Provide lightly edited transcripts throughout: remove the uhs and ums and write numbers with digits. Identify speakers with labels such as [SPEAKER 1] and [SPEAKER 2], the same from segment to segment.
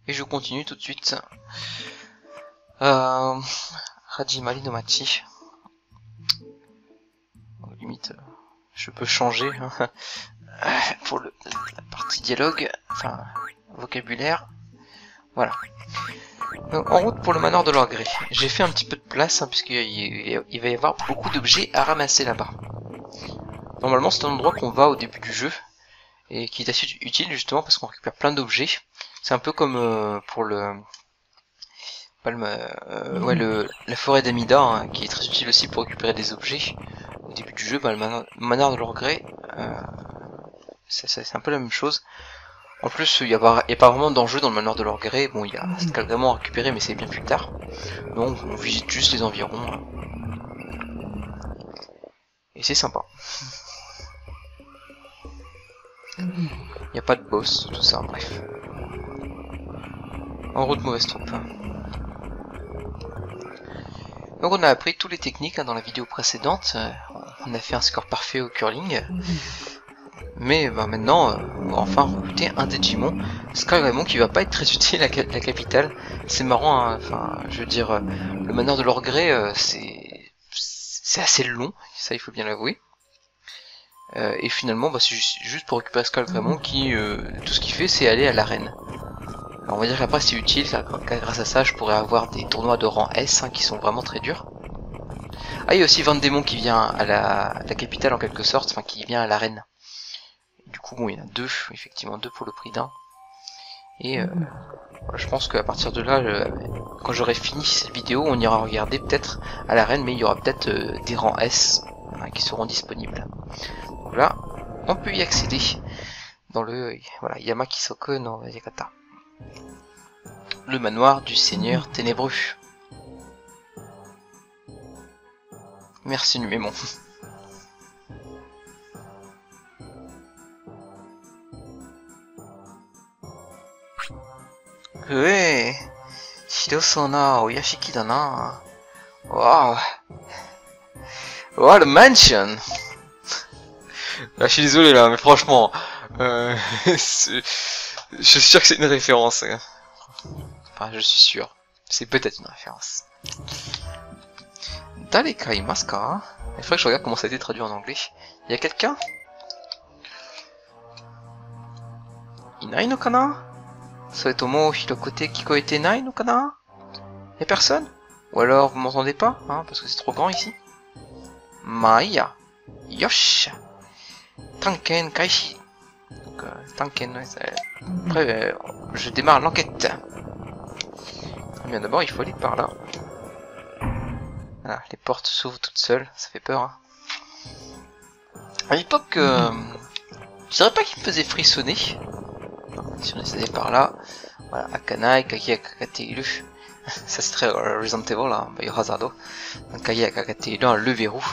[SPEAKER 1] Et je continue tout de suite. Hajimari no Machi. Limite, je peux changer hein, pour la partie dialogue, enfin vocabulaire. Voilà. Donc, en route pour le manoir de leur gré. J'ai fait un petit peu de place hein, puisqu'il va y avoir beaucoup d'objets à ramasser là-bas. Normalement c'est un endroit qu'on va au début du jeu et qui est assez utile justement parce qu'on récupère plein d'objets. C'est un peu comme pour le la forêt d'Amida hein, qui est très utile aussi pour récupérer des objets. Au début du jeu, le manoir de leur gré, c'est un peu la même chose. En plus, il n'y a pas vraiment d'enjeu dans le manoir de leur gré. Bon, il y a Skullgreymon à récupérer, mais c'est bien plus tard. Donc, on visite juste les environs. Hein. Et c'est sympa. Il n'y a pas de boss, tout ça, bref. En route, mauvaise troupe. Donc on a appris toutes les techniques hein, dans la vidéo précédente. On a fait un score parfait au curling. Mais maintenant, on va enfin recruter un Digimon. Skullgreymon qui va pas être très utile à la capitale. C'est marrant, hein, enfin, je veux dire, le manoir de leur gré, c'est assez long, ça il faut bien l'avouer. Et finalement, c'est juste pour récupérer Skullgreymon qui, tout ce qu'il fait, c'est aller à l'arène. Alors on va dire qu'après c'est utile, grâce à ça je pourrais avoir des tournois de rang S hein, qui sont vraiment très durs. Ah, il y a aussi Vandemon qui vient à la capitale en quelque sorte, enfin qui vient à l'arène. Du coup bon il y en a deux, effectivement deux pour le prix d'un. Et voilà, je pense qu'à partir de là, quand j'aurai fini cette vidéo, on ira regarder peut-être à l'arène, mais il y aura peut-être des rangs S hein, qui seront disponibles. Donc là, on peut y accéder dans le voilà, Yamakisoku no Yakata. Le manoir du Seigneur Ténébreux. Merci Numémon. Ouais, hirosou na oyashiki da na. Waouh. Wow, le mansion. Là, je suis désolé là, mais franchement, je suis sûr que c'est une référence. Hein. Enfin, je suis sûr. C'est peut-être une référence. Dareka imasu ka? Il faudrait que je regarde comment ça a été traduit en anglais. Il y a quelqu'un? Inai no kana? Soretomo hirokote kikoete nai no kana? Y'a personne? Ou alors vous m'entendez pas? Hein, parce que c'est trop grand ici. Maïya. Yosh. Tanken kaishi. Donc, Tanken, ouais, après, je démarre l'enquête. Bien d'abord, il faut aller par là. Voilà, les portes s'ouvrent toutes seules, ça fait peur. Hein. À l'époque, je dirais pas qu'il me faisait frissonner. Si on essayait par là, voilà, Akanai, Kagi Akakateiru. Ça c'est très Resident Evil, là, Biohazard. Donc Kagi Akakateiru, le verrou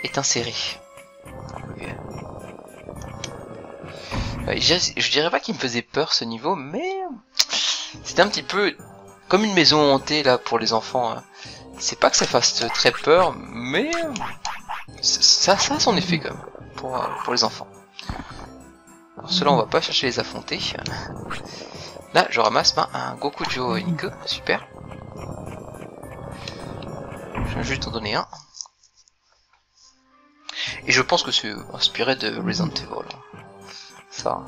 [SPEAKER 1] est inséré. Je dirais pas qu'il me faisait peur ce niveau, mais c'était un petit peu comme une maison hantée là pour les enfants. C'est pas que ça fasse très peur, mais ça a son effet quand même pour les enfants. Alors ceux-là on va pas chercher les affronter. Là je ramasse un Gokujo Niku, super. Je vais juste en donner un. Et je pense que c'est inspiré de Resident Evil. Ça.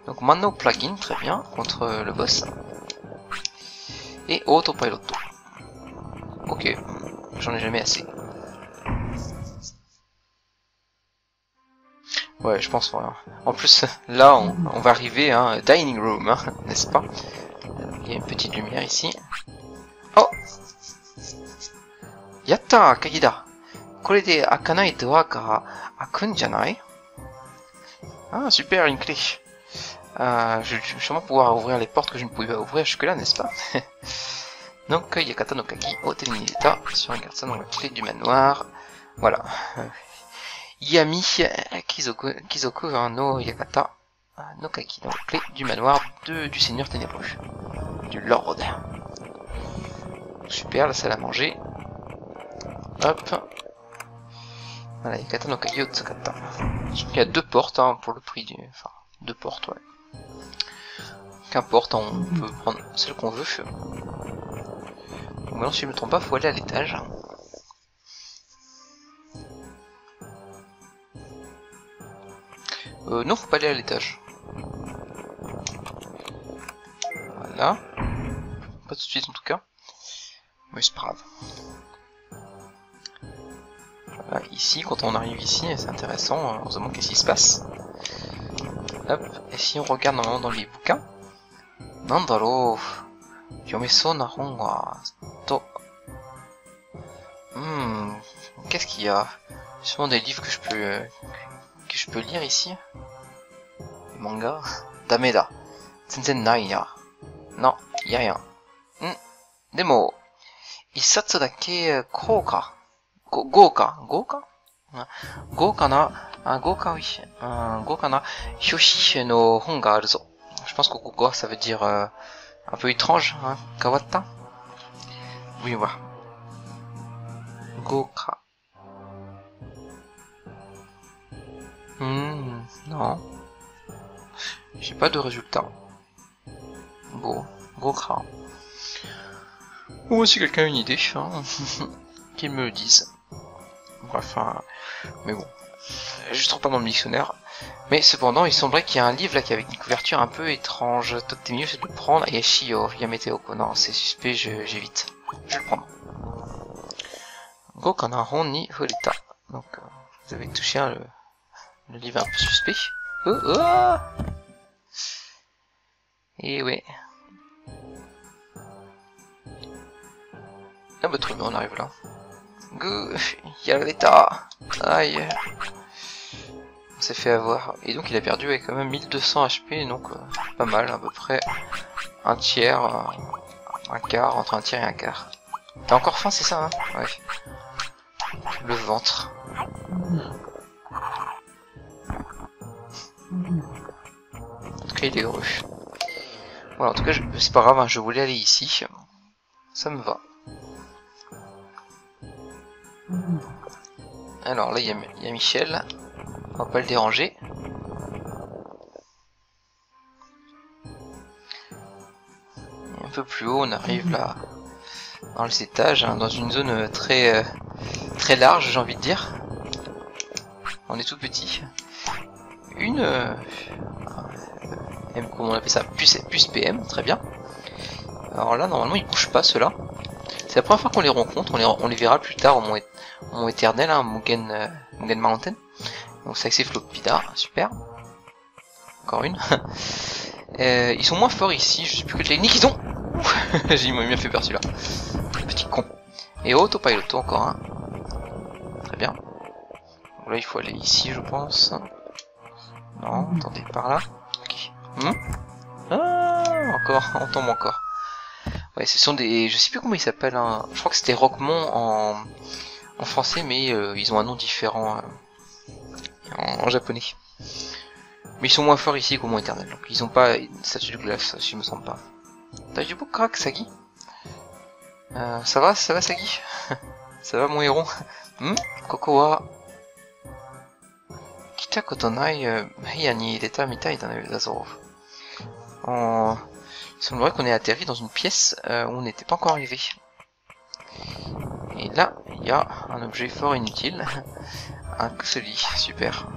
[SPEAKER 1] Donc maintenant plugin, très bien, contre le boss. Et autopilot. Ok, j'en ai jamais assez. Ouais, je pense. Voilà. En plus, là, on va arriver à un dining room, hein, n'est-ce pas? Il y a une petite lumière ici. Oh! Yatta, Kagida! Kore de akanai doa ga akun janai? Ah, super, une clé. Je vais sûrement pouvoir ouvrir les portes que je ne pouvais pas ouvrir jusque-là, n'est-ce pas? Donc, Yakata no Kagi, Hotel Nideta, si on regarde ça dans la clé du manoir. Voilà. Yami Kizoku no Yakata no Kagi, donc clé du manoir du Seigneur Ténébreux. Du Lord. Super, la salle à manger. Hop. Voilà, Yakata no Kagi Otsukata. Je crois qu'il y a deux portes hein, pour le prix du... Enfin, deux portes, ouais. Qu'importe, on peut prendre celle qu'on veut. Donc maintenant, si je me trompe pas, faut aller à l'étage. Non, faut pas aller à l'étage. Voilà. Pas tout de suite en tout cas. Mais c'est pas grave. Voilà, ici, quand on arrive ici, c'est intéressant, on se demande qu'est-ce qui se passe. Hop, et si on regarde normalement dans les bouquins, Nandaro, Yomeso na hon wa to. Qu'est-ce qu'il y a? Sûrement des livres que je peux lire ici. Manga. Dameda. Zenzen nai ya. Non, y a rien. Demo. Issatsu dake kouka. Gouka. Gouka? Gouka na. Gouka oui. Gouka na. Hyoshi no hon ga aru zo. Je pense que Gouka ça veut dire un peu étrange. Hein. Kawatta. Oui, voilà. Gouka. Non. J'ai pas de résultat. Bon, Gouka. Ou si quelqu'un a une idée, hein, qu'il me le dise. Bref, mais bon, je trouve pas dans le dictionnaire. Mais cependant, il semblerait qu'il y a un livre là qui avec une couverture un peu étrange. T'es mieux, c'est de le prendre. Yashio, Yameteoko. Non, c'est suspect, j'évite. Je vais le prendre. Gokana hon ni furita. Donc, vous avez touché le livre un peu suspect. Et ouais. Ah bah très bien, on arrive là. Yareta. Aïe. On s'est fait avoir. Et donc il a perdu avec quand même 1200 HP, donc pas mal, à peu près un tiers, un quart, entre un tiers et un quart. T'as encore faim, c'est ça, hein? Ouais. Le ventre. En tout cas, il est heureux. Voilà, en tout cas, c'est pas grave, hein, je voulais aller ici. Ça me va. Alors là, il y a Michel. On va pas le déranger. Et un peu plus haut, on arrive là dans les étages, hein, dans une zone très large, j'ai envie de dire. On est tout petit. Comment on appelle ça, puce PM, très bien. Alors là, normalement, ils bougent pas ceux-là. C'est la première fois qu'on les rencontre. On les verra plus tard au Mont Éternel, hein, Mugen Mountain. Donc c'est avec ces Flopida, super. Encore une. Ils sont moins forts ici, je sais plus quelle technique ils ont. J'ai bien fait peur celui-là. Petit con. Et Autopiloto encore un. Très bien. Donc là il faut aller ici je pense. Non, attendez, par là. Ok. Ah, encore, on tombe encore. Ouais, ce sont des... Je sais plus comment ils s'appellent. Hein. Je crois que c'était Roquemont en français, mais ils ont un nom différent en japonais. Mais ils sont moins forts ici qu'au Mont Éternel. Donc ils ont pas une statue de glace, si je me sens pas. T'as du beau crack, Sagi? Ça va, Sagi? Ça va, mon héros? Koko wa... Kita koto nai heiya ni ireta mitai da zo. Il semblerait qu'on ait atterri dans une pièce où on n'était pas encore arrivé. Et là, il y a un objet fort inutile. Un kuseli, super.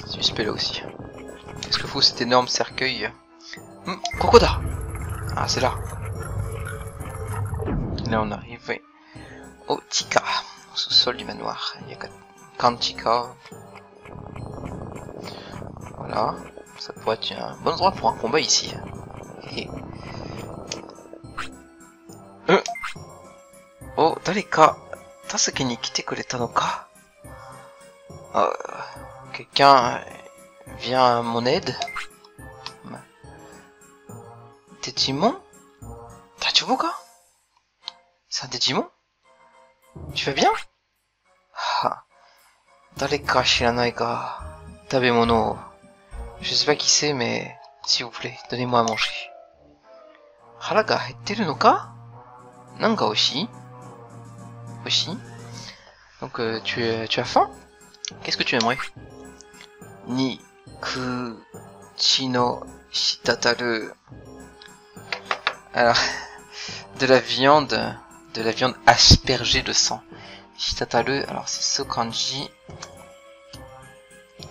[SPEAKER 1] Suspect là aussi. Qu'est-ce que faut cet énorme cercueil? Kokoda! Ah, c'est là. Là, on arrive au Tika, au sous-sol du manoir. Il y a Kanchika. Voilà. Ça pourrait être un bon endroit pour un combat ici. Et... Oh, dareka tasuke ni kite kureta no ka? Quelqu'un vient à mon aide? Digimon? Tachuboka? C'est un Digimon? Tu vas bien? Dareka shiranai ka tabemono o Je sais pas qui c'est, mais s'il vous plaît, donnez-moi à manger. Hara ga hetteru no ka? Nanka oshi? Oshi? Donc tu as faim? Qu'est-ce que tu aimerais? Ni ku chi no shitataru. Alors, de la viande aspergée de sang. Shitataru, alors c'est ce kanji.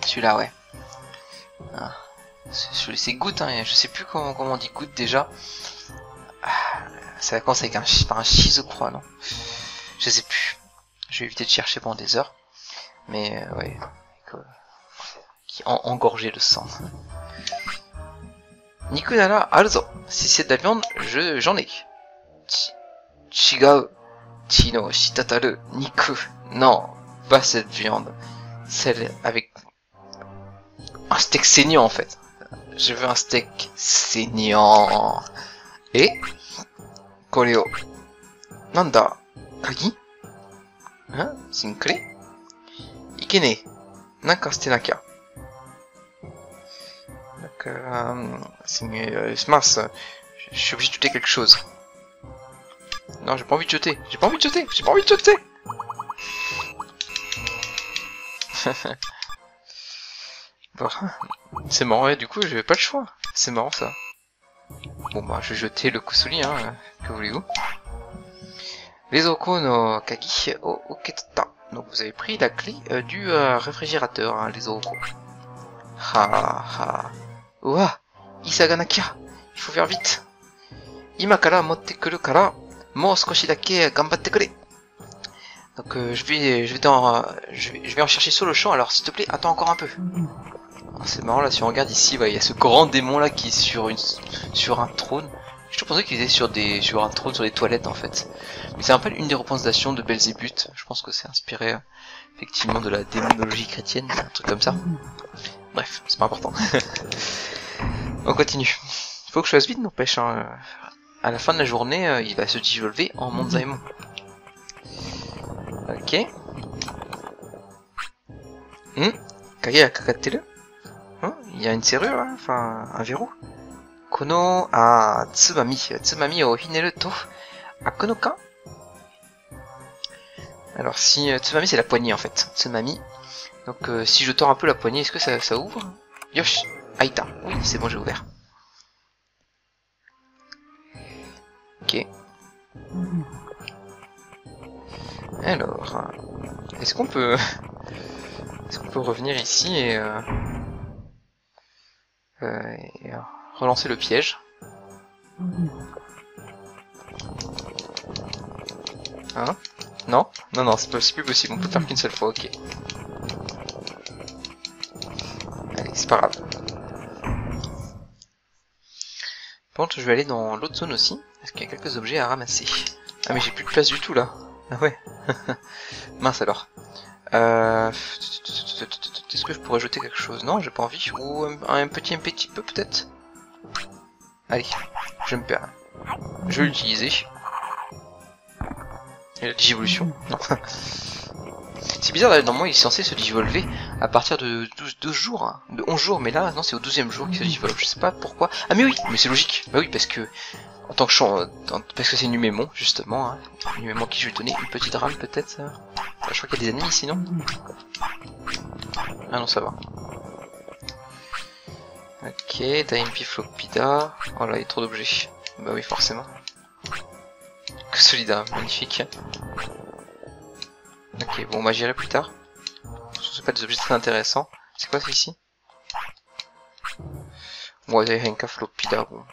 [SPEAKER 1] Celui-là, ouais. Ah, c'est goutte, hein, je sais plus comment on dit goutte déjà. Ah, ça commence avec par un shizu-croix, non? Je sais plus. Je vais éviter de chercher pendant des heures. Mais ouais, qui est engorgé de sang. Niku nara aruzo. Si c'est de la viande, j'en ai. Chigau. Chino shitataru niku. Non, pas cette viande. Celle avec un steak saignant en fait. Je veux un steak saignant. Et koreo. Nanda? Kagi? Hein? C'est une clé? Ikene. Nanka shite nakia. Donc, mince. Je suis obligé de jeter quelque chose. Non, j'ai pas envie de jeter. J'ai pas envie de jeter. J'ai pas envie de jeter. Bon, c'est marrant, et du coup, j'avais pas le choix. C'est marrant ça. Bon, bah, je vais jeter le kusuri, hein. Que voulez-vous? Les oko no kagi o oketata. Donc, vous avez pris la clé du réfrigérateur, hein, les oko. Ha ha. Ouah, isaga nakia. Il faut faire vite. Ima kara motte kuru kara, mou skoshi dake gambatte kure. Donc je vais en chercher sur le champ, alors s'il te plaît, attends encore un peu. Oh, c'est marrant là, si on regarde ici, bah, il y a ce grand démon là qui est sur un trône. Je pensais qu'il était sur un trône, sur les toilettes en fait. Mais c'est un peu une des représentations de Belzébuth. Je pense que c'est inspiré effectivement de la démonologie chrétienne, un truc comme ça. Bref, c'est pas important. On continue. Faut que je fasse vite, n'empêche. Hein. À la fin de la journée, il va se dissolver en Monzaemon. Ok. Kage kakatteru. Il y a une serrure là, enfin un verrou. Kono a tsumami. Tsumami o hineru to aku no ka. Alors si tsumami c'est la poignée en fait. Tsumami. Donc si je tords un peu la poignée, est-ce que ça ouvre? Yosh, aïta. Oui, c'est bon, j'ai ouvert. Ok. Alors, est-ce qu'on peut revenir ici et relancer le piège? Hein? Non? Non, c'est plus possible, on peut faire qu'une seule fois, ok. Allez, c'est pas grave. Par contre, je vais aller dans l'autre zone aussi, parce qu'il y a quelques objets à ramasser. Ah mais j'ai plus de place du tout là. Ah ouais. Mince alors. Est-ce que je pourrais jeter quelque chose? Non, j'ai pas envie. Ou un petit peu peut-être. Allez, je me perds. Je vais l'utiliser. Et la digivolution. C'est bizarre, normalement il est censé se digivolver à partir de 12 jours, hein, de 11 jours, mais là, non, c'est au 12e jour qu'il se digivolve, je sais pas pourquoi. Ah mais oui, mais c'est logique, bah oui, parce que, en tant que parce que c'est Numémon, justement, hein, Numémon qui je vais donner une petite rame peut-être, je crois qu'il y a des ennemis ici, non? Ah non, ça va. Ok, Daimpi Flopida, oh là, il y a trop d'objets, bah oui, forcément. Que solida, magnifique. Ok, bon, bah j'irai plus tard. C'est pas des objets très intéressants. C'est quoi ça ici? Ouais, ouais, Henka Flopida, bon.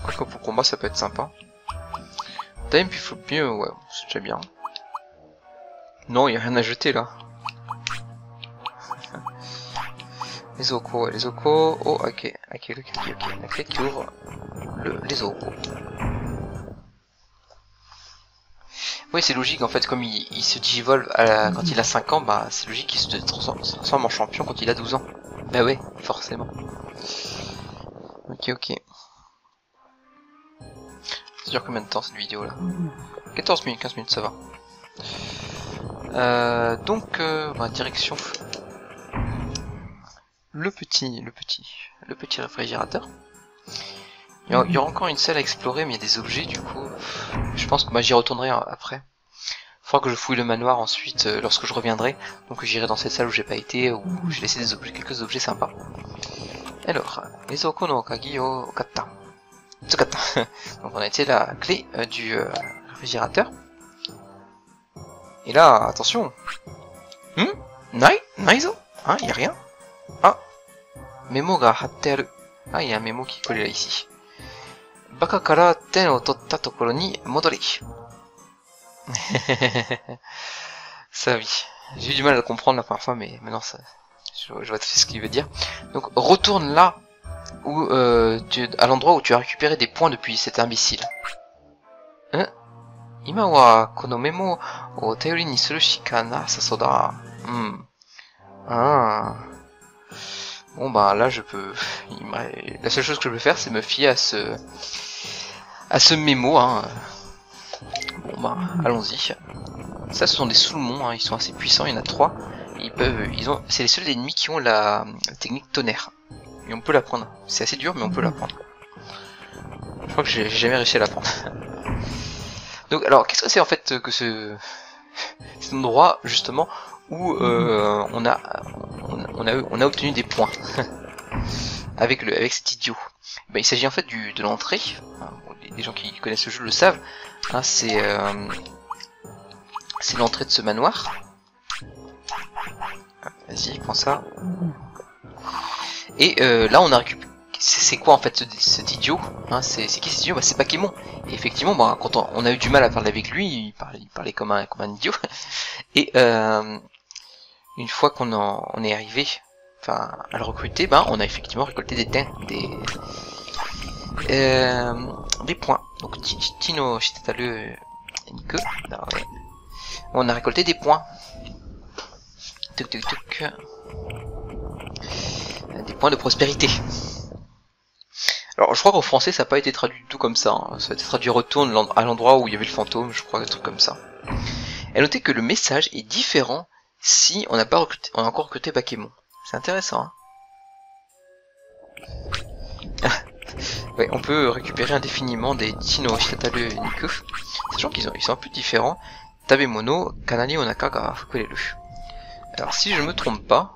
[SPEAKER 1] Quoique pour combat ça peut être sympa. Time puis flop mieux, ouais, c'est déjà bien. Non, y a rien à jeter là. Les Oko, ouais, les Oko. Oh, ok, ok. La clé qui ouvre les Oko. Oui, c'est logique en fait, comme il se digivolve quand il a 5 ans, bah c'est logique qu'il se transforme en champion quand il a 12 ans. Bah ouais, forcément. Ok. Ça dure combien de temps cette vidéo là? 14 minutes, 15 minutes, ça va. Donc, bah, direction le petit réfrigérateur. Il y aura encore une salle à explorer, mais il y a des objets, du coup, je pense que bah, j'y retournerai après. Il faudra que je fouille le manoir ensuite, lorsque je reviendrai. Donc j'irai dans cette salle où j'ai pas été, où j'ai laissé des objets, quelques objets sympas. Alors, Izoko no Kagi o Kata. Tsukata. Donc on a été la clé du réfrigérateur. Et là, attention. Naizo? Hein, y a rien? Ah. Memo ga hatte aru. Ah, il y a un mémo qui est collé là ici. Baka kara ten o totta tokoro ni modori. Ça oui. J'ai eu du mal à le comprendre la première fois, mais maintenant ça, je vois tout à fait ce qu'il veut dire. Donc retourne là où à l'endroit où tu as récupéré des points depuis cet imbécile. Hein? Ima wa kono memo o teori ni suru shika nasaso da. Ah. Bon bah là je peux. La seule chose que je peux faire c'est me fier à ce mémo. Hein. Bon bah allons-y. Ça ce sont des Soulmons, hein. Ils sont assez puissants, il y en a 3. C'est les seuls ennemis qui ont la technique tonnerre. Et on peut la prendre. C'est assez dur mais on peut la prendre. Je crois que j'ai jamais réussi à la prendre. Donc alors qu'est-ce que c'est en fait que cet endroit justement où on a obtenu des points avec cet idiot. Ben, il s'agit en fait de l'entrée. Les gens qui connaissent le jeu le savent. Hein, c'est l'entrée de ce manoir. Vas-y, prends ça. Et là on a récupéré. C'est quoi en fait cet idiot, hein, c'est qui cet idiot? Bah, c'est Bakemon. Et effectivement, bah, quand on a eu du mal à parler avec lui, il parlait comme un idiot. Et une fois qu'on est arrivé, enfin, à le recruter, bah, on a effectivement récolté des points. Donc Tino Shitataru Niku, on a récolté des points. Des points de prospérité. Alors je crois qu'en français ça n'a pas été traduit du tout comme ça, hein. Ça a été traduit retourne à l'endroit où il y avait le fantôme, je crois, un truc comme ça. Et notez que le message est différent si on n'a encore recruté Bakemon. C'est intéressant, hein. Ouais, on peut récupérer indéfiniment des Tino Shitataru Niku, sachant qu'ils sont un peu différents. Tabemono, Kanani Onaka ga Fukureru. Alors si je me trompe pas,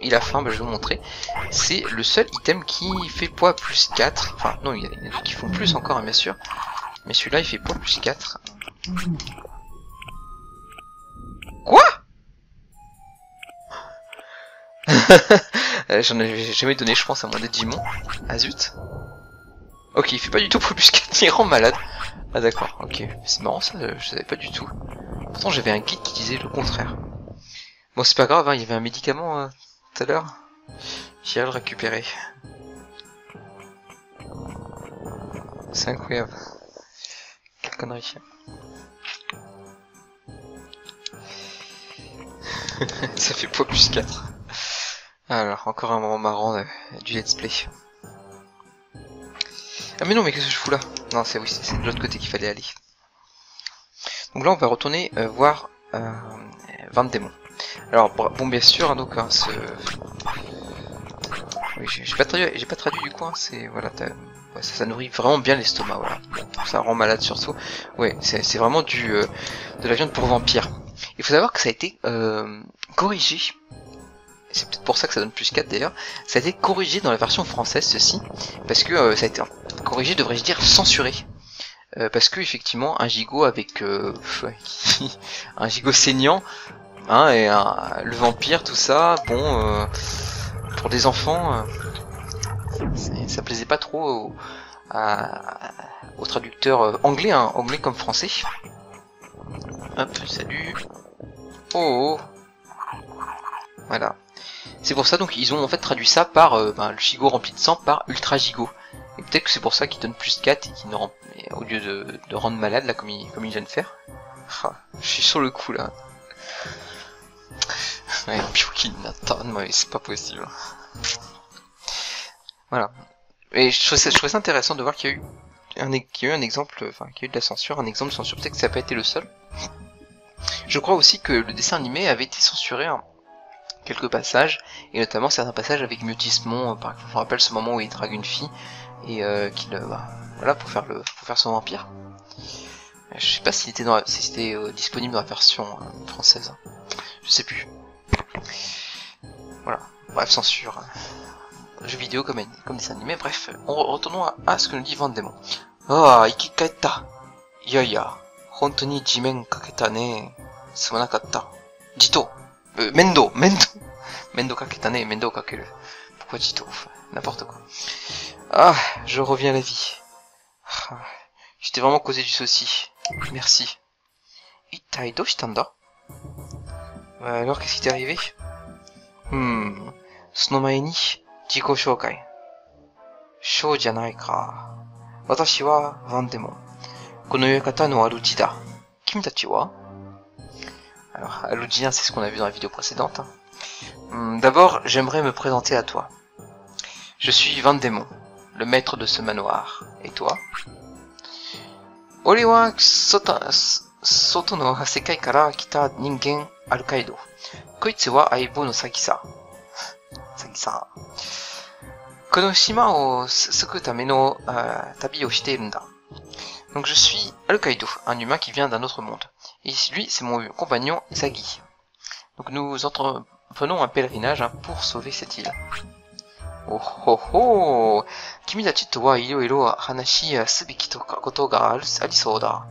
[SPEAKER 1] il a faim, bah, je vais vous montrer. C'est le seul item qui fait poids plus 4. Enfin, non, il y en a d'autres qui font plus encore, hein, bien sûr. Mais celui-là, il fait poids plus 4. Quoi? J'en avais jamais donné, je pense, à mon Digimon. Ah zut. Ok, il fait pas du tout poids plus 4, il rend malade. Ah d'accord, ok. C'est marrant ça, je savais pas du tout. Pourtant, j'avais un guide qui disait le contraire. Bon, c'est pas grave, hein, il y avait un médicament... tout à l'heure, j'irai le récupérer. C'est incroyable. Quelle connerie. Ça fait poids plus 4. Alors, encore un moment marrant du let's play. Ah mais non, mais qu'est-ce que je fous là? Non, c'est de l'autre côté qu'il fallait aller. Donc là, on va retourner voir Vandemon. Alors bon, bien sûr, hein, donc hein, oui, j'ai pas traduit du coup, hein, c'est voilà, ouais, ça nourrit vraiment bien l'estomac, voilà. Bon, ça rend malade surtout. Ouais, c'est vraiment de la viande pour vampire. Il faut savoir que ça a été corrigé. C'est peut-être pour ça que ça donne plus 4 d'ailleurs. Ça a été corrigé dans la version française ceci, parce que ça a été corrigé, devrais-je dire censuré. Parce que effectivement un gigot avec un gigot saignant. Hein, et le vampire, tout ça, bon, pour des enfants, ça plaisait pas trop aux traducteurs anglais, hein, anglais comme français. Hop, salut. Oh, voilà. C'est pour ça, donc ils ont en fait traduit ça par le gigot rempli de sang par ultra gigot. Et peut-être que c'est pour ça qu'ils donnent plus 4 et qu'ils ne au lieu de rendre malade là comme ils viennent de faire. Ah, je suis sur le coup là. Ouais, Pyuki Nathan, mais c'est pas possible. Voilà. Et je trouvais ça intéressant de voir qu'il y a eu un exemple, enfin qu'il y a eu de la censure, un exemple de censure, peut-être que ça n'a pas été le seul. Je crois aussi que le dessin animé avait été censuré, hein, quelques passages, et notamment certains passages avec Mutismon, par exemple, je me rappelle ce moment où il drague une fille, et qu'il, voilà, pour faire son vampire. Je sais pas s'il était si c'était disponible dans la version française, je sais plus. Voilà, bref, censure. Jeux vidéo comme dessin animé, bref, retournons à ce que nous dit Vandemon. Ah, ikikaeta. Iya, hontoni jimen kaketa ne. Sumanakatta. Jito. Mendo kaketa ne, mendo kakeru. Pourquoi Jito? N'importe quoi. Ah, je reviens à la vie. Ah, je t'ai vraiment causé du souci. Merci. Itai doshitanda? Alors, qu'est-ce qui t'est arrivé? Sonomae ni, jiko shoukai. Shou janai ka. Watashi wa Vandemon. Kono yokata no aruji da. Kimi tachi wa? Alors, aruji, c'est ce qu'on a vu dans la vidéo précédente. D'abord, j'aimerais me présenter à toi. Je suis Vandemon, le maître de ce manoir. Et toi? Ore wa soto no sekai kara kita ningen Alkaido. Koitsu wa aibo no Sagi-sa. Sagi-sa. Kono shima o suku tame no tabi o shite irunda. Donc je suis Alkaido, un humain qui vient d'un autre monde. Et lui, c'est mon compagnon Sagi. Donc nous entreprenons un pèlerinage pour sauver cette île. Oh ho ho! Kimi tachi to wa iroiro hanashi subiki koto ga arisou da.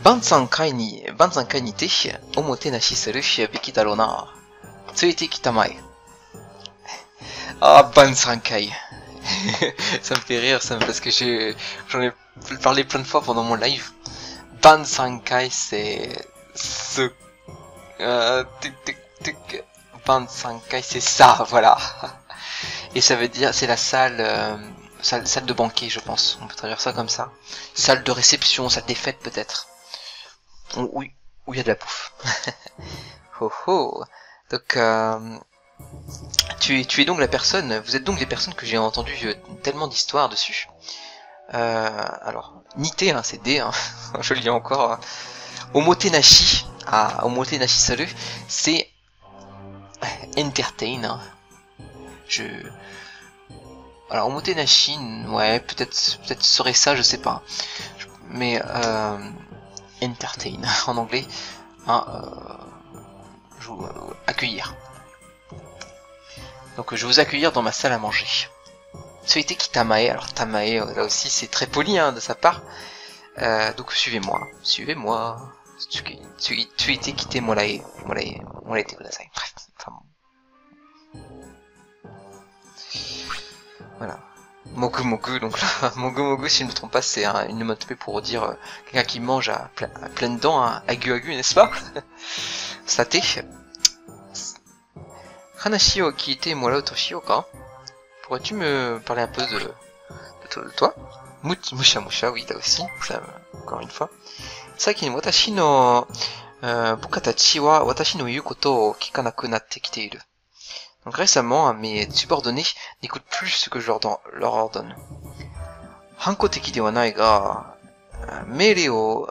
[SPEAKER 1] Banzan kai ni te omote nashi saru beki daro na. Tsuite kita mae. Ah, Banzan kai. Ça me fait rire, parce que j'en ai parlé plein de fois pendant mon live. Banzan kai, c'est ce... Banzan kai, c'est ça, voilà. Et ça veut dire, c'est la salle de banquet, je pense. On peut traduire ça comme ça. Salle de réception, salle des fêtes peut-être. Oui, où il y a de la bouffe. Ho ho. Donc, tu es donc la personne, vous êtes donc des personnes que j'ai entendu tellement d'histoires dessus. Alors, Nite, c'est D, je le lis encore. Omotenashi, Omotenashi Saru, c'est entertain. Alors, Omotenashi, ouais, peut-être serait ça, je sais pas. Mais, entertain, en anglais, accueillir. Donc je vais vous accueillir dans ma salle à manger. Souhaitez qui tamae, alors tamae là aussi c'est très poli de sa part. Donc suivez-moi. Souhaitez quitter morae kudasai. Bref, enfin bon. Voilà. Mogu Mogu, donc là, Mogu Mogu, si je ne me trompe pas, c'est une onomatopée pour dire quelqu'un qui mange à pleines dents, agu agu, n'est-ce pas? Sate. Hanashi o kiite morau to shiyou ka? Pourrais-tu me parler un peu de toi? Musha Musha, oui, là aussi, ça, encore une fois. Saikin watashi no buka tachi wa watashi no iu koto o kikanaku natte kiteiru. Donc récemment, mes subordonnés n'écoutent plus ce que je leur ordonne. Hanko teki de wa nai ga meirei o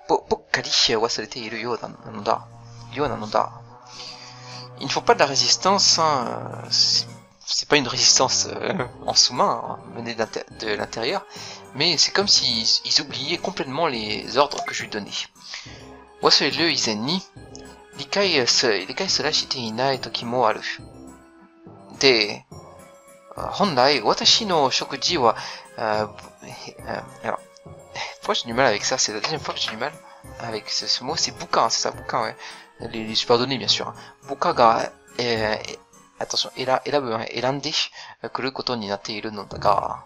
[SPEAKER 1] bokkari wasarete iru you nano da. Ils ne font pas de la résistance, c'est pas une résistance en sous-main, menée de l'intérieur, mais c'est comme s'ils oubliaient complètement les ordres que je lui donnais. Wasure le izen ni, likai sura shite inai toki mo aru. De, hondai, watashi no shokuji wa... alors, pourquoi j'ai du mal avec ça? C'est la deuxième fois que j'ai du mal avec ce mot, c'est buka, c'est ça, buka, ouais. Les subordonnés, bien sûr. Buka ga, attention, erande kuru koto ni natte iru no da ga.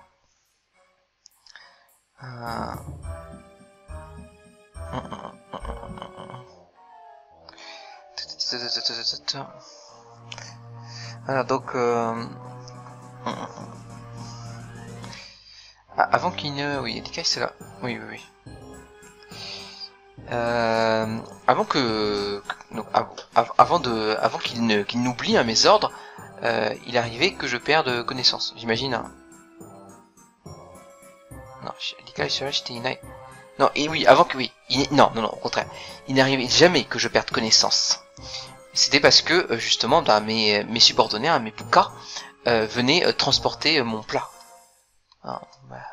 [SPEAKER 1] Voilà, donc, avant qu'il ne... Oui, Likai, c'est là. Oui. Avant qu'il n'oublie mes ordres, il arrivait que je perde connaissance, j'imagine. Non, Likai sura shite inai. Non, et oui, avant que oui. Non, non, non, au contraire. Il n'arrivait jamais que je perde connaissance. C'était parce que, justement, bah, mes subordonnés, hein, mes bukas, venaient transporter mon plat. Hein, bah,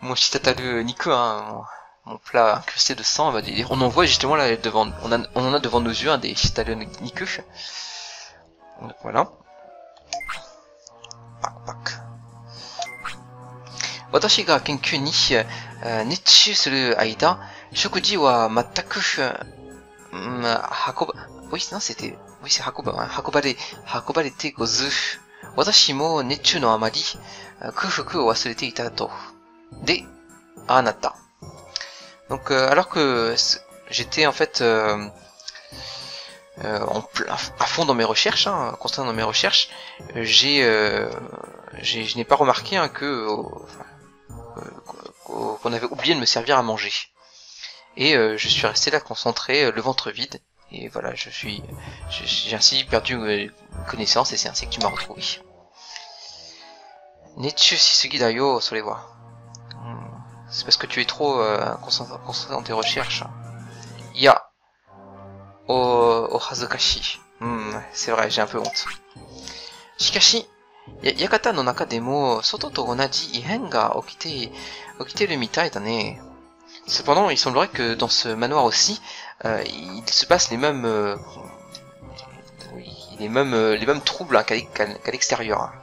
[SPEAKER 1] mon shitataru niku, hein, mon plat incrusté de sang, bah, on en voit justement là devant, on en a devant nos yeux, hein, des shitataru niku. Donc voilà. Pac, pac. 私が研究に熱中する間、食事は全く、oui, non, c'était, oui, c'est 運ばれてごず、私も熱中のあまり、空腹を忘れていたと。で、あなた。Donc, alors que j'étais en fait à fond dans mes recherches, hein, constant dans mes recherches, je n'ai pas remarqué hein, qu'on avait oublié de me servir à manger. Et je suis resté là concentré, le ventre vide. Et voilà, j'ai ainsi perdu connaissance et c'est ainsi que tu m'as retrouvé. Netchu Shisugi da yo, sorewa. C'est parce que tu es trop concentré dans tes recherches. Ya. Oh hazukashi. C'est vrai, j'ai un peu honte. Shikashi, yakata no naka demo soto to onaji ihen ga okiteru mitai da ne. Cependant, il semblerait que dans ce manoir aussi, il se passe les mêmes troubles hein, qu'à l'extérieur. Hein,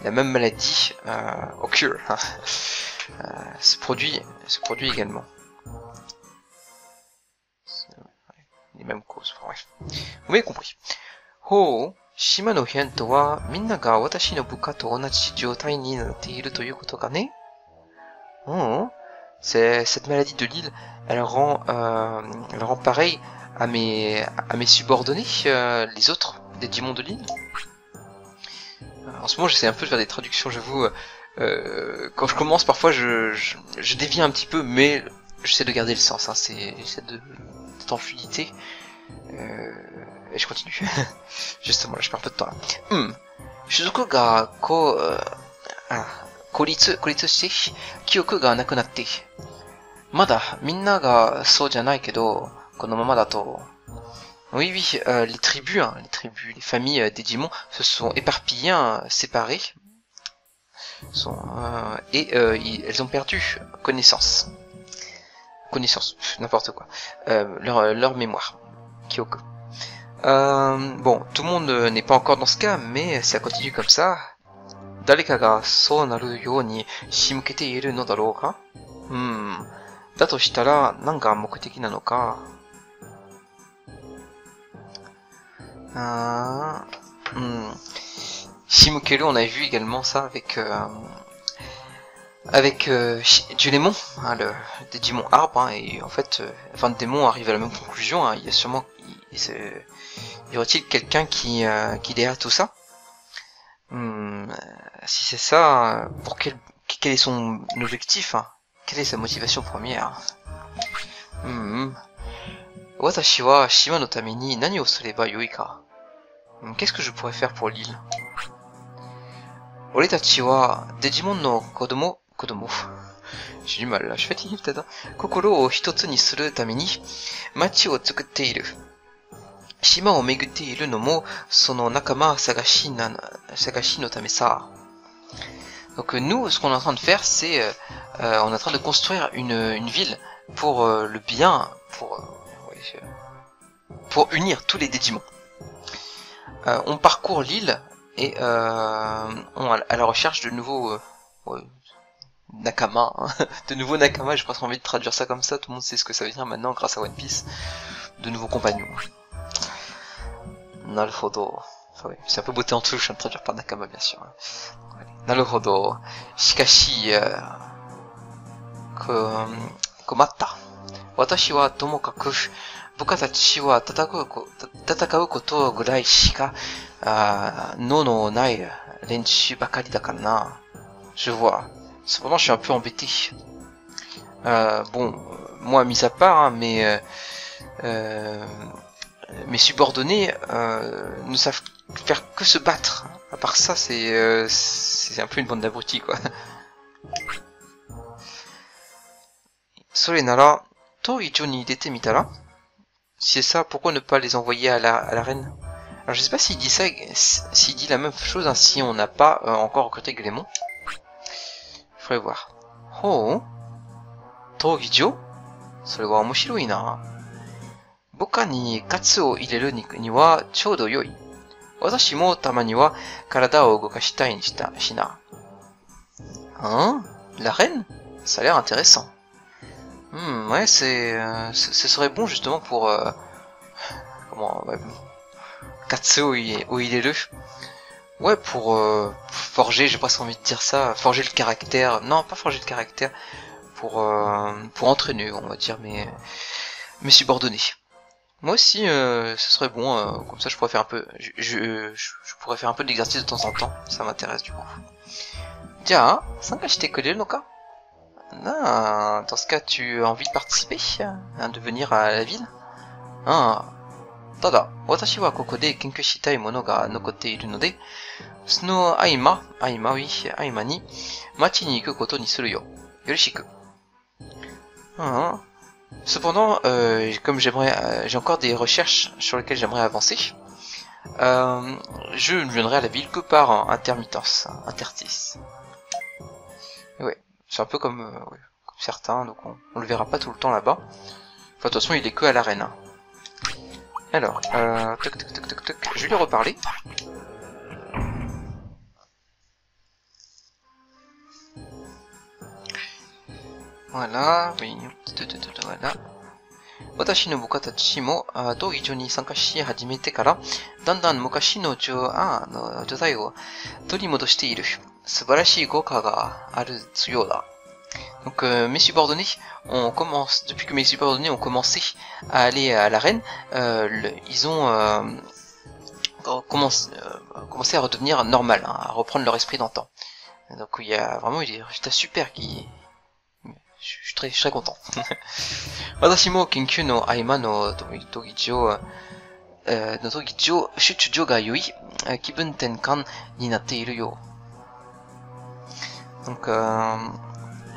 [SPEAKER 1] la même maladie occur, hein, se produit également. Les mêmes causes, bref. Vous m'avez compris. Ho, shima no hien to wa minna ga watashi no buka to onaji joutai ni natte iru toいうことかね? Cette maladie de l'île, elle rend pareil à mes subordonnés, les autres des Digimons de l'île. En ce moment, j'essaie un peu de faire des traductions, j'avoue. Quand je commence, parfois, je dévie un petit peu, mais j'essaie de garder le sens. Hein, j'essaie d'être en fluidité. Et je continue. Justement, là, je perds un peu de temps là. Shuzoku ga ko... 孤立して記憶がなくなって、まだみんながそうじゃないけど、このままだと。Oui, oui, les tribus, les familles des Digimons se sont éparpillées, hein, séparées, et elles ont perdu connaissance, n'importe quoi, leur mémoire, Kyoko. Bon, tout le monde n'est pas encore dans ce cas, mais ça continue comme ça. 誰かがそうなるように仕向けているのだろうか? だとしたら何が目的なのか? Shimukeru, on a vu également ça avec Julemon, hein, le Digimon arbre, hein, et en fait, Démon arrive à la même conclusion. Hein, il y a sûrement, y aurait-il quelqu'un qui est derrière tout ça? Si c'est ça, quel est son objectif, hein? Quelle est sa motivation première? Watashi wa shima no tame ni nani o sureba yoi ka? Qu'est-ce que je pourrais faire pour l'île? Oretachi wa Digimon no kodomo. J'ai du mal là, je suis fatigué peut-être. Kokoro o hitotsu ni suru tame ni machi o tsukutte iru. Shima o megutte iru no mo sono nakama sagashi no tame sa. Donc nous, ce qu'on est en train de faire, c'est on est en train de construire une ville pour le bien, pour unir tous les Digimons. On parcourt l'île et à la recherche de nouveaux Nakama, hein. De nouveaux Nakama, j'ai presque envie de traduire ça comme ça, tout le monde sait ce que ça veut dire maintenant grâce à One Piece. De nouveaux compagnons. Naruhodo. Enfin, oui, c'est un peu beauté en touche, hein, de traduire par Nakama bien sûr. Naruhodo. Shikashi, komatta. Watashi wa tomokaku, buka tachi wa tatakau koto gurai shika no nai renshu bakari dakara na. Je vois. Cependant, je suis un peu embêté. Bon, moi, mis à part, hein, mes subordonnés ne savent faire que se battre. À part ça, c'est un peu une bande d'abrutis, quoi. Sore nara, Torijo ni idete mitara. Si c'est ça, pourquoi ne pas les envoyer à la reine? Alors je sais pas s'il dit ça, s'il dit la même chose, hein, si on n'a pas encore recruté Glémon. Faudrait voir. Oh, Torijo? それは面白いな。部下にカツを入れるにはちょうど良い。私もたまには体を動かしたいしな。Hein? La reine? Ça a l'air intéressant. Ouais, ce serait bon justement pour... comment... Ouais, Katsu ou Ileru. Ouais, pour forger, j'ai presque envie de dire ça, forger le caractère. Non, pas forger le caractère. Pour entraîner, on va dire, mes subordonnés. Moi aussi, ce serait bon, comme ça je pourrais faire un peu... Je pourrais faire un peu d'exercice de temps en temps, ça m'intéresse du coup. Tiens, 参加してくれるのか? Ah, dans ce cas, tu as envie de participer, hein, de venir à la ville? Ah, ただ、私はここで研究したいものが残っているので、その合間に町に行くことにするよ。よろしく。Ah, cependant, comme j'ai encore des recherches sur lesquelles j'aimerais avancer, je ne viendrai à la ville que par intermittence, interstice. Ouais, c'est un peu comme, ouais, comme certains, donc on le verra pas tout le temps là-bas. Enfin, de toute façon, il est que à l'arène. Hein. Alors, je vais lui reparler. Voilà, oui, voilà. 私の部下たちも同議場に参加し始めてから、だんだん昔の状態を取り戻している。素晴らしい効果があるようだ。Donc mes subordonnés, depuis que mes subordonnés ont commencé à aller à l'arène, ils ont commencé à redevenir normal, hein, à reprendre leur esprit d'antan. Donc il y a vraiment eu des résultats super qui... Je suis très content. 私も研究の合間の都議場出張が良い気分転換になっているよ。Donc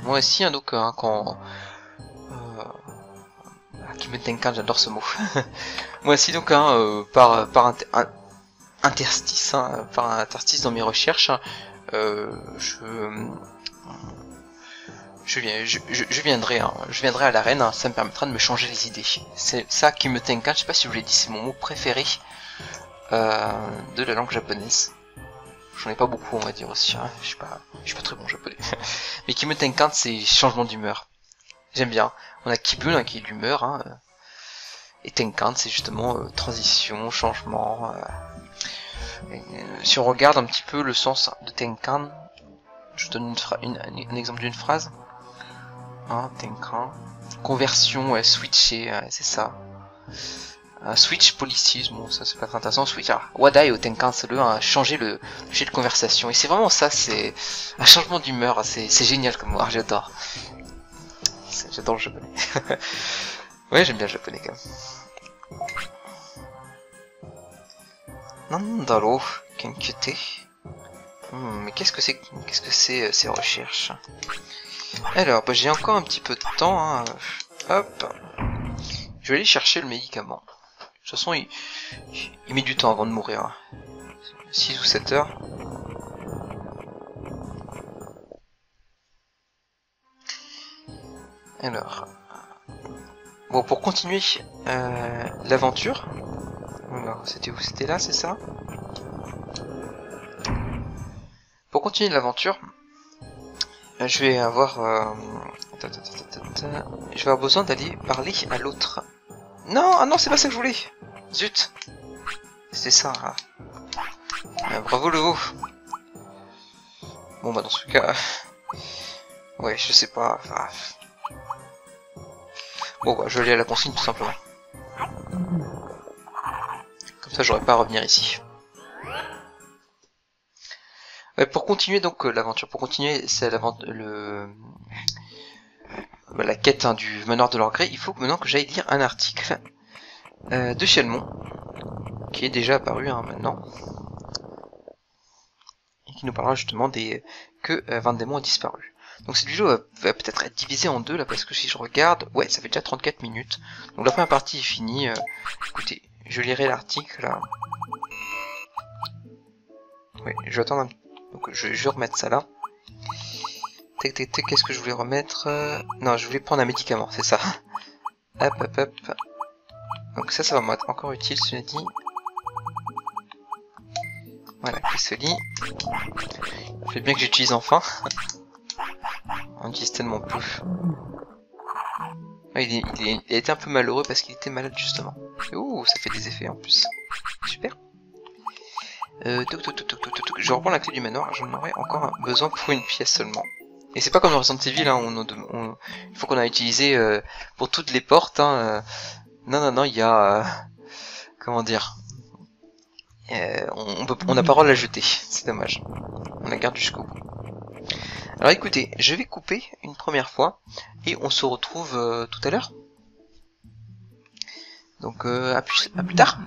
[SPEAKER 1] moi aussi, hein, donc quand Kimen Tenkan, j'adore ce mot. Moi aussi, donc par interstice, hein, par interstice dans mes recherches, je viendrai à l'arène, hein, ça me permettra de me changer les idées. C'est ça Kimen Tenkan, je sais pas si je vous l'ai dit, c'est mon mot préféré de la langue japonaise. J'en ai pas beaucoup, on va dire aussi, hein. Je suis pas très bon japonais. Mais Kimen Tenkan, c'est changement d'humeur. J'aime bien. On a Kibun, hein, qui est l'humeur, hein, et Tenkan, c'est justement transition, changement. Si on regarde un petit peu le sens de Tenkan, je vous donne un exemple d'une phrase. Hein, Tenkan. Conversion, ouais, switcher, c'est ça. Switch policies, bon ça c'est pas très intéressant. Switch, Wadai au Tenkan, c'est changer le sujet de conversation. Et c'est vraiment ça, c'est un changement d'humeur, c'est génial comme moi, j'adore. J'adore le japonais. Ouais, j'aime bien le japonais quand même. Nandaro, Kenkute. Mais qu'est-ce que c'est ces recherches? Alors, bah, j'ai encore un petit peu de temps, hein. Hop. Je vais aller chercher le médicament. De toute façon, il met du temps avant de mourir. 6 ou 7 heures. Alors... Bon, pour continuer l'aventure... Alors, c'était où? C'était là, c'est ça? Pour continuer l'aventure, je vais avoir... je vais avoir besoin d'aller parler à l'autre. Non, ah non, c'est pas ça que je voulais. Zut. C'était ça. Bravo le veau. Bon bah dans ce cas... Ouais, je sais pas. Enfin... Bon bah je vais aller à la consigne tout simplement. Comme ça j'aurais pas à revenir ici. Pour continuer donc l'aventure, c'est la quête, hein, du manoir de leur gré, il faut maintenant que j'aille lire un article de Shelmon, qui est déjà apparu, hein, maintenant, et qui nous parlera justement que 20 démons ont disparu. Donc cette vidéo va peut-être être divisée en deux là, parce que si je regarde, ouais, ça fait déjà 34 minutes. Donc la première partie est finie. Écoutez, je lirai l'article là. Oui, je vais attendre un... Donc je vais remettre ça là. Tac tac tac, qu'est-ce que je voulais remettre? Non, je voulais prendre un médicament, c'est ça. Hop hop hop. Donc ça va m'être encore utile, cela dit. Voilà, qui se lit. Fait bien que j'utilise enfin. On utilise tellement peu. Ah, il a été un peu malheureux parce qu'il était malade justement. Ouh, ça fait des effets en plus. Super. Je reprends la clé du manoir, j'en aurais encore besoin pour une pièce seulement. Et c'est pas comme dans Resident Evil, hein, il faut qu'on a utilisé pour toutes les portes. Hein, non, il y a... comment dire, on n'a pas le droit de la jeter, c'est dommage. On la garde jusqu'au bout. Alors écoutez, je vais couper une première fois et on se retrouve tout à l'heure. Donc à plus tard.